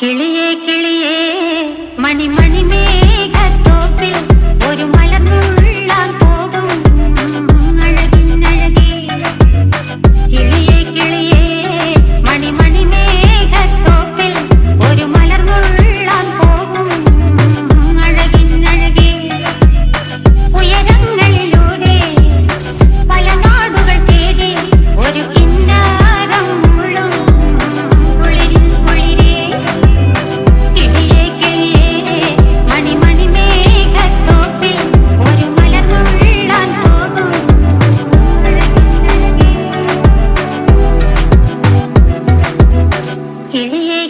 കിളിയേ കിളിയേ മണിമണി മേഘത്തോപ്പിൽ ഒരു മലർന്നുള്ളാൻ പോകും അഴകിനഴകേ. കിളിയേ കിളിയേ മണിമണി മേഘത്തോപ്പിൽ ഒരു മലർന്നുള്ളാൻ പോകും അഴകിനഴകേ. ഉയരങ്ങളിലൂടെ പല നാടുകൾ തേടി ഒരു കിന്നാരം മുള്ളും കുളിരിൻ കുളിരേ. കിളിയേ കിളിയേ മണിമണി മേഘത്തോപ്പിൽ ഒരു മലർന്നുള്ളാൻ പോകും അഴകിനഴകേ. കിളിയേ